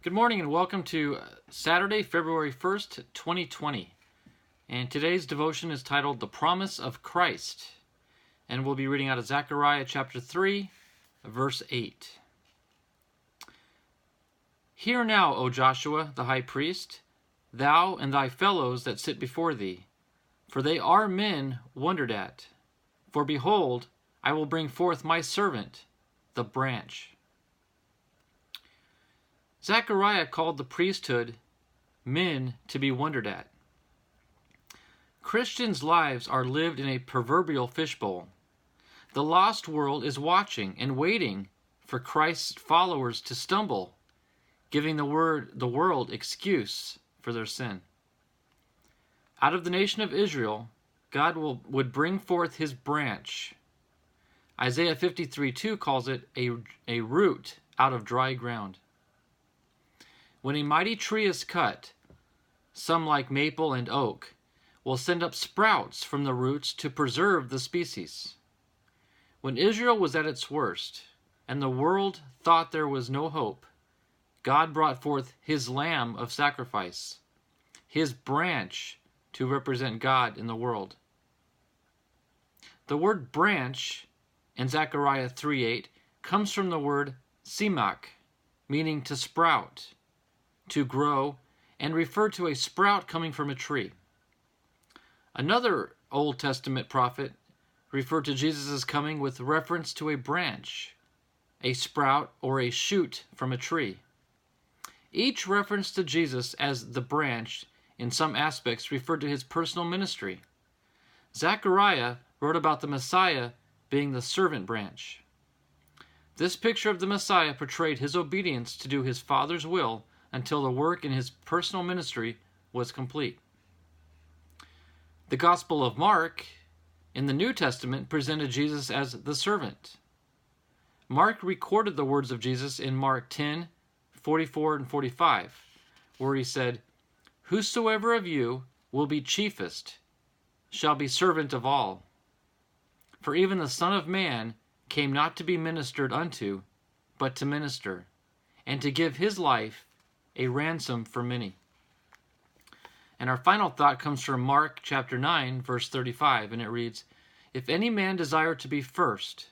Good morning and welcome to Saturday, February 1st, 2020. And today's devotion is titled The Promise of Christ. And we'll be reading out of Zechariah chapter 3, verse 8. Hear now, O Joshua, the high priest, thou and thy fellows that sit before thee, for they are men wondered at. For behold, I will bring forth my servant, the branch. Zechariah called the priesthood men to be wondered at. Christians' lives are lived in a proverbial fishbowl. The lost world is watching and waiting for Christ's followers to stumble, giving the world excuse for their sin. Out of the nation of Israel, God would bring forth his branch. Isaiah 53:2 calls it a root out of dry ground. When a mighty tree is cut, some like maple and oak will send up sprouts from the roots to preserve the species. When Israel was at its worst, and the world thought there was no hope, God brought forth his lamb of sacrifice, his branch to represent God in the world. The word branch in Zechariah 3:8 comes from the word simak, meaning to sprout, to grow, and refer to a sprout coming from a tree. Another Old Testament prophet referred to Jesus' coming with reference to a branch, a sprout, or a shoot from a tree. Each reference to Jesus as the branch in some aspects referred to his personal ministry. Zechariah wrote about the Messiah being the servant branch. This picture of the Messiah portrayed his obedience to do his Father's will until the work in his personal ministry was complete. The Gospel of Mark in the New Testament presented Jesus as the servant. Mark recorded the words of Jesus in Mark 10:44 and 45, where he said, "Whosoever of you will be chiefest shall be servant of all. For even the Son of Man came not to be ministered unto, but to minister, and to give his life a ransom for many." And our final thought comes from Mark chapter 9, verse 35, and it reads, "If any man desire to be first,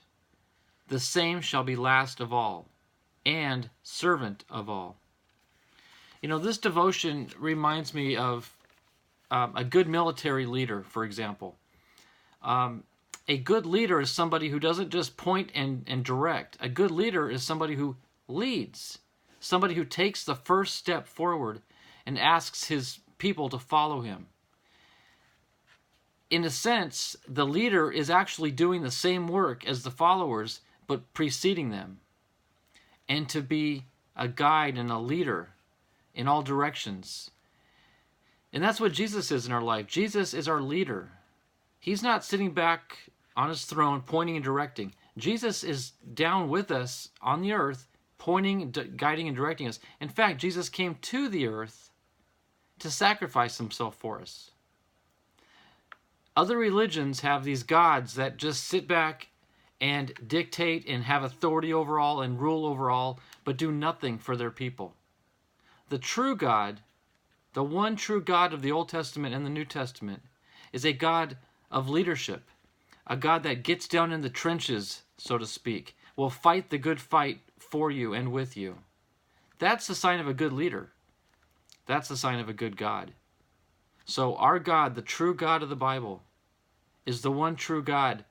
the same shall be last of all, and servant of all." You know, this devotion reminds me of a good military leader, for example. A good leader is somebody who doesn't just point and direct. A good leader is somebody who leads, somebody who takes the first step forward and asks his people to follow him. In a sense, the leader is actually doing the same work as the followers, but preceding them. And to be a guide and a leader in all directions. And that's what Jesus is in our life. Jesus is our leader. He's not sitting back on his throne pointing and directing. Jesus is down with us on the earth, pointing, guiding, and directing us. In fact, Jesus came to the earth to sacrifice himself for us. Other religions have these gods that just sit back and dictate and have authority over all and rule over all, but do nothing for their people. The true God, the one true God of the Old Testament and the New Testament, is a God of leadership, a God that gets down in the trenches, so to speak, will fight the good fight for you and with you. That's the sign of a good leader. That's the sign of a good God. So our God, the true God of the Bible, is the one true God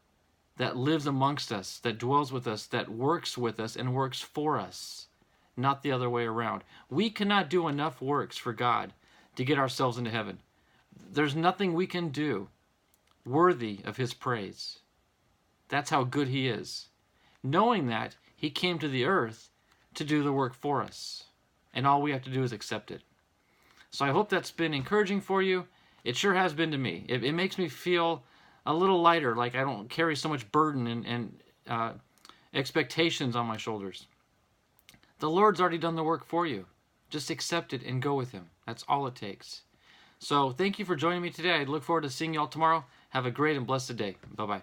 that lives amongst us, that dwells with us, that works with us and works for us, not the other way around. We cannot do enough works for God to get ourselves into heaven. There's nothing we can do worthy of his praise. That's how good he is. Knowing that, he came to the earth to do the work for us. And all we have to do is accept it. So I hope that's been encouraging for you. It sure has been to me. It makes me feel a little lighter, like I don't carry so much burden and expectations on my shoulders. The Lord's already done the work for you. Just accept it and go with him. That's all it takes. So thank you for joining me today. I look forward to seeing you all tomorrow. Have a great and blessed day. Bye-bye.